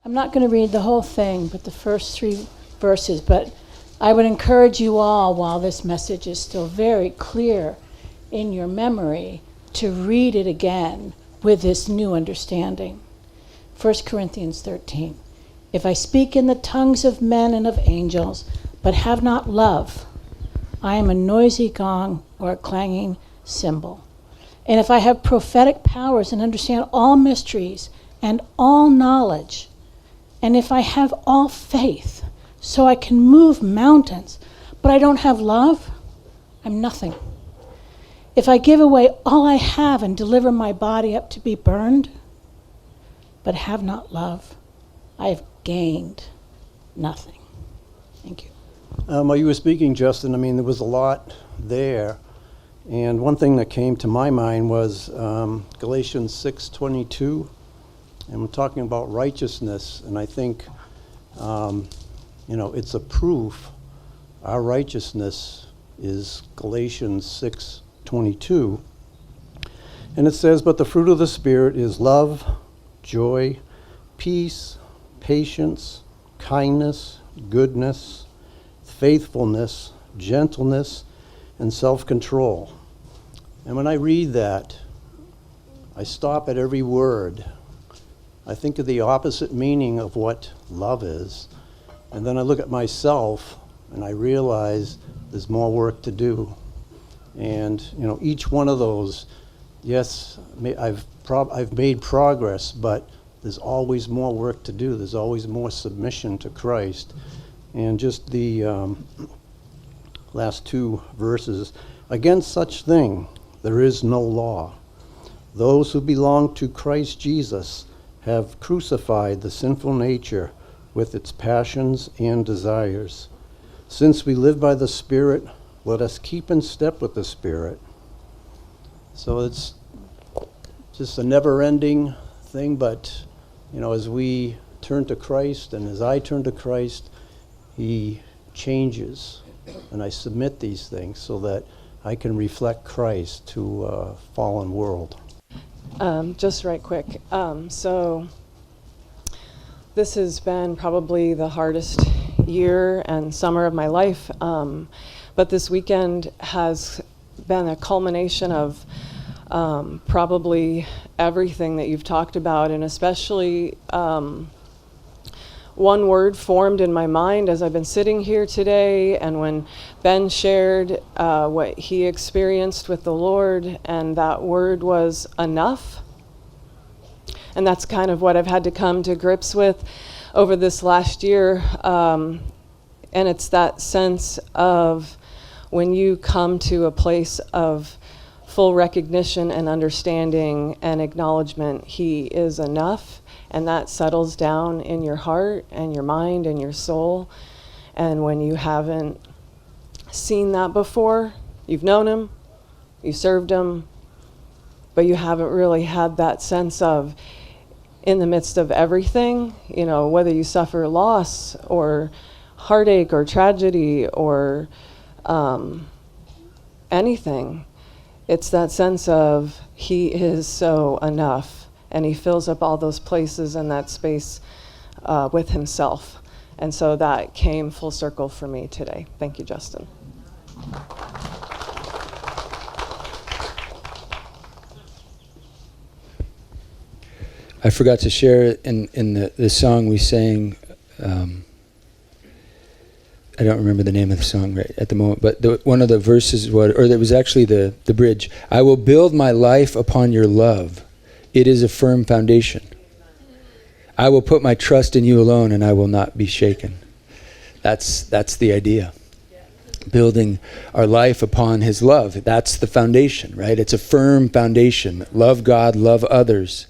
I'm not going to read the whole thing, but the first 3 verses, but I would encourage you all, while this message is still very clear in your memory, to read it again with this new understanding. 1 Corinthians 13. If I speak in the tongues of men and of angels, but have not love, I am a noisy gong or a clanging cymbal. And if I have prophetic powers and understand all mysteries and all knowledge, and if I have all faith so I can move mountains, but I don't have love, I'm nothing. If I give away all I have and deliver my body up to be burned, but have not love, I have gained nothing. Thank you. While you were speaking, Justin, I mean, there was a lot there. And one thing that came to my mind was Galatians 6:22. And we're talking about righteousness. And I think, it's a proof. Our righteousness is Galatians 6:22. And it says, but the fruit of the Spirit is love, joy, peace, patience, kindness, goodness, faithfulness, gentleness, and self-control. And when I read that, I stop at every word. I think of the opposite meaning of what love is. And then I look at myself and I realize there's more work to do. And, each one of those, yes, I've made progress, but there's always more work to do. There's always more submission to Christ. And just the last 2 verses, against such thing there is no law. Those who belong to Christ Jesus have crucified the sinful nature with its passions and desires. Since we live by the Spirit, let us keep in step with the Spirit. So it's just a never-ending thing, but as we turn to Christ and as I turn to Christ, He changes, and I submit these things so that I can reflect Christ to a fallen world. Just right quick. So this has been probably the hardest year and summer of my life, but this weekend has been a culmination of probably everything that you've talked about, and especially one word formed in my mind as I've been sitting here today, and when Ben shared what he experienced with the Lord, and that word was enough. And that's kind of what I've had to come to grips with over this last year. And it's that sense of when you come to a place of full recognition and understanding and acknowledgement, He is enough. And that settles down in your heart and your mind and your soul. And when you haven't seen that before, you've known Him, you served Him, but you haven't really had that sense of, in the midst of everything, whether you suffer loss or heartache or tragedy or anything, it's that sense of He is so enough. And He fills up all those places in that space with Himself. And so that came full circle for me today. Thank you, Justin. I forgot to share in the song we sang. I don't remember the name of the song right at the moment, but one of the verses it was actually the bridge. I will build my life upon your love. It is a firm foundation. I will put my trust in you alone, and I will not be shaken. That's the idea. Building our life upon His love. That's the foundation, right? It's a firm foundation. Love God, love others.